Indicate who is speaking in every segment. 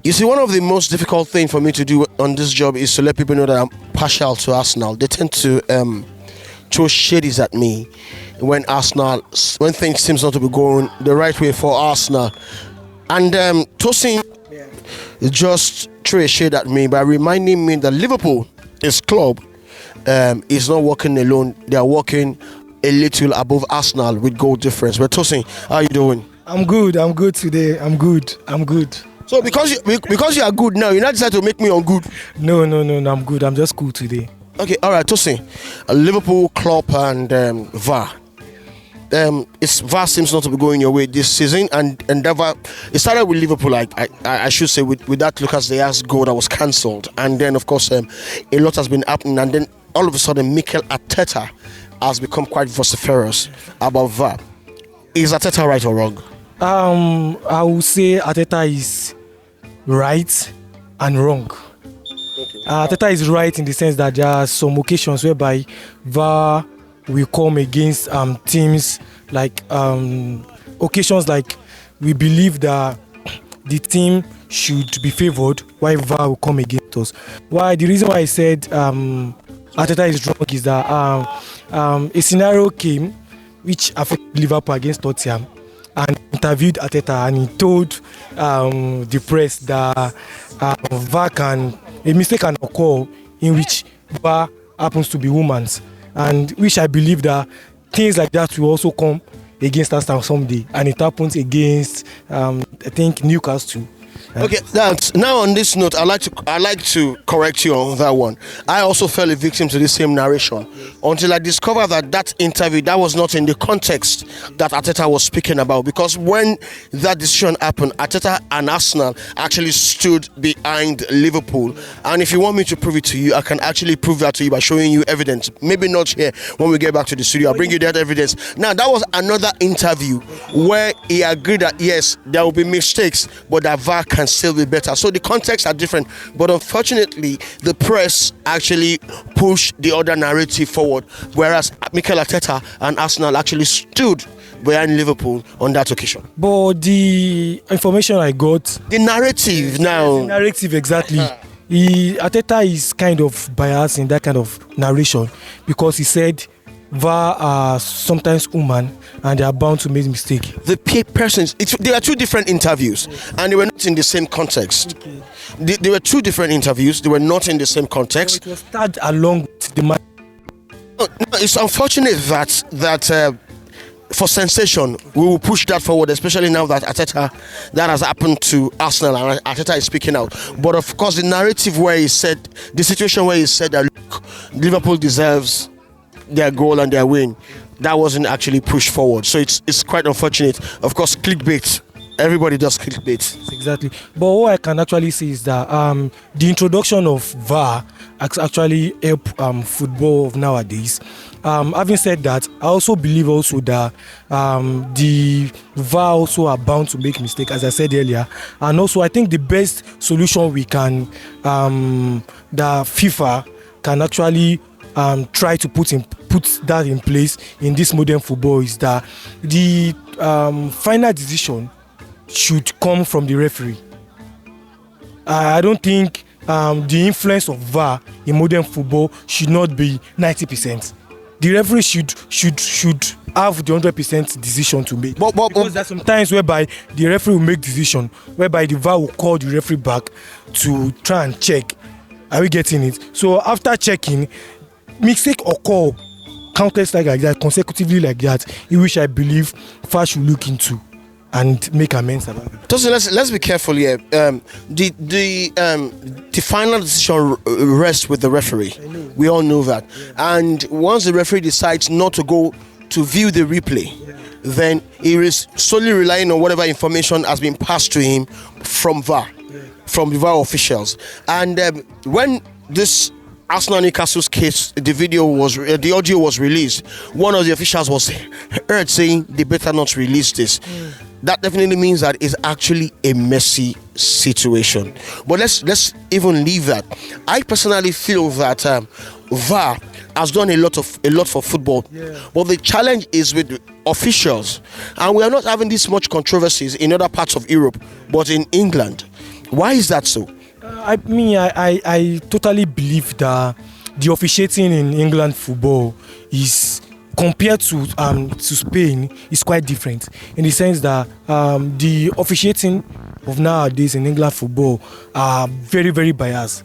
Speaker 1: You see, one of the most difficult things for me to do on this job is to let people know that I'm partial to Arsenal. They tend to throw shades at me when things seems not to be going the right way for Arsenal. And Tosin just threw a shade at me by reminding me that Liverpool, his club, is not working alone. They are working a little above Arsenal with goal difference. But Tosin, how are you doing?
Speaker 2: I'm good today. I'm good.
Speaker 1: So because you are good now, you not decide to make me ungood.
Speaker 2: No, I'm good. I'm just cool today.
Speaker 1: Okay, all right, Tosin. Liverpool, Klopp, and VAR. VAR seems not to be going your way this season, and that VAR, it started with Liverpool. I should say with that Lucas Diaz goal that was cancelled, and then of course a lot has been happening, and then all of a sudden Mikel Arteta has become quite vociferous about VAR. Is Arteta right or wrong?
Speaker 2: I will say Arteta is right and wrong. Arteta is right in the sense that there are some occasions whereby VAR will come against teams, like occasions like we believe that the team should be favoured, while VAR will come against us. The reason why I said Arteta is wrong is that a scenario came which affected Liverpool against Tottenham, and interviewed Arteta, and he told the press that a mistake can occur in which VAR happens to be women's, and which I believe that things like that will also come against us someday, and it happens against I think Newcastle.
Speaker 1: Okay, now on this note, I like to correct you on that one. I also fell a victim to the same narration until I discovered that interview that was not in the context that Arteta was speaking about. Because when that decision happened, Arteta and Arsenal actually stood behind Liverpool. And if you want me to prove it to you, I can actually prove that to you by showing you evidence. Maybe not here. When we get back to the studio, I'll bring you that evidence. Now, that was another interview where he agreed that yes, there will be mistakes, but that VAR can still be better. So the contexts are different, but unfortunately the press actually pushed the other narrative forward, whereas Mikel Arteta and Arsenal actually stood behind Liverpool on that occasion.
Speaker 2: But the information I got,
Speaker 1: the narrative
Speaker 2: exactly. Arteta is kind of biased in that kind of narration, because he said VAR are sometimes human and they are bound to make mistakes.
Speaker 1: The persons, there are two different interviews, and they were not in the same context.
Speaker 2: Okay.
Speaker 1: There were two different interviews, they were not in the same context.
Speaker 2: So it was tagged along with the match.
Speaker 1: No, it's unfortunate that for sensation, we will push that forward, especially now that that has happened to Arsenal and Arteta is speaking out. But of course, the narrative where he said, the situation where he said that look, Liverpool deserves their goal and their win, that wasn't actually pushed forward. So it's quite unfortunate. Of course, clickbait. Everybody does clickbait.
Speaker 2: Exactly. But what I can actually say is that the introduction of VAR has actually helped football of nowadays. Having said that, I also believe also that the VAR also are bound to make mistakes, as I said earlier. And also, I think the best solution we can, that FIFA can actually try to put that in place in this modern football is that the final decision should come from the referee. I don't think the influence of VAR in modern football should not be 90%. The referee should have the 100% decision to make. Because there are some times whereby the referee will make decision, whereby the VAR will call the referee back to try and check. Are we getting it? So after checking, mistake occur countless like that, consecutively like that, in which I believe FAR should look into and make amends about it.
Speaker 1: Tosin, let's be careful here. The final decision rests with the referee. We all know that. Yeah. And once the referee decides not to go to view the replay, then he is solely relying on whatever information has been passed to him from VAR, from the VAR officials. And when this Arsenal Newcastle's case, the audio was released, one of the officials was heard saying they better not release this. That definitely means that it's actually a messy situation. But let's even leave that. I personally feel that VAR has done a lot for football, but the challenge is with officials, and we are not having this much controversies in other parts of Europe, but in England, Why is that so?
Speaker 2: I totally believe that the officiating in England football is compared to Spain is quite different in the sense that the officiating of nowadays in England football are very, very biased.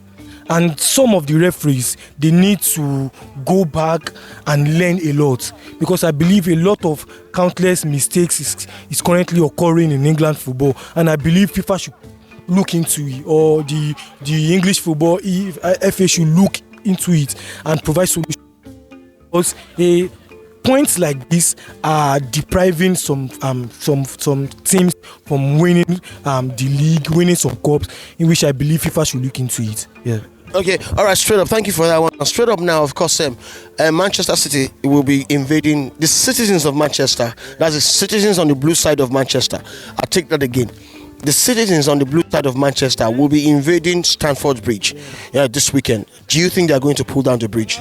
Speaker 2: And some of the referees, they need to go back and learn a lot, because I believe a lot of countless mistakes is currently occurring in England football, and I believe FIFA should look into it, or the English football FA should look into it and provide solutions. Because points like this are depriving some teams from winning the league, winning some cups, in which I believe FIFA should look into it. Yeah.
Speaker 1: Okay, all right, straight up. Thank you for that one. Straight up now, of course, Manchester City will be invading the citizens of Manchester. That's the citizens on the blue side of Manchester. I'll take that again. The citizens on the blue side of Manchester will be invading Stamford Bridge this weekend. Do you think they are going to pull down the bridge?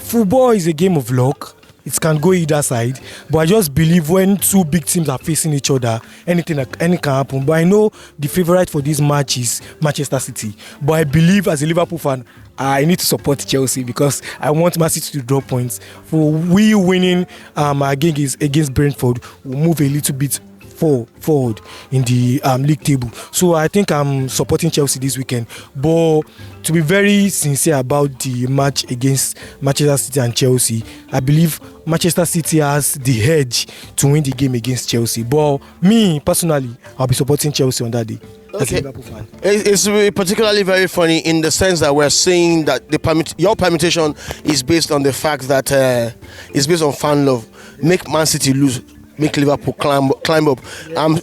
Speaker 2: Football is a game of luck. It can go either side, but I just believe when two big teams are facing each other, anything can happen. But I know the favorite for this match is Manchester City. But I believe, as a Liverpool fan, I need to support Chelsea because I want Man City to draw points. For we winning against Brentford, will move a little bit forward in the league table. So I think I'm supporting Chelsea this weekend. But to be very sincere about the match against Manchester City and Chelsea, I believe Manchester City has the edge to win the game against Chelsea. But me personally, I'll be supporting Chelsea on that day.
Speaker 1: Okay. It's particularly very funny in the sense that we're saying that your permutation is based on the fact that it's based on fan love. Make Man City lose, make Liverpool climb up.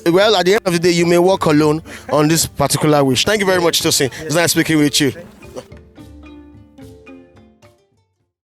Speaker 1: Well, at the end of the day, you may walk alone on this particular wish. Thank you very much, Tosin. It's nice speaking with you.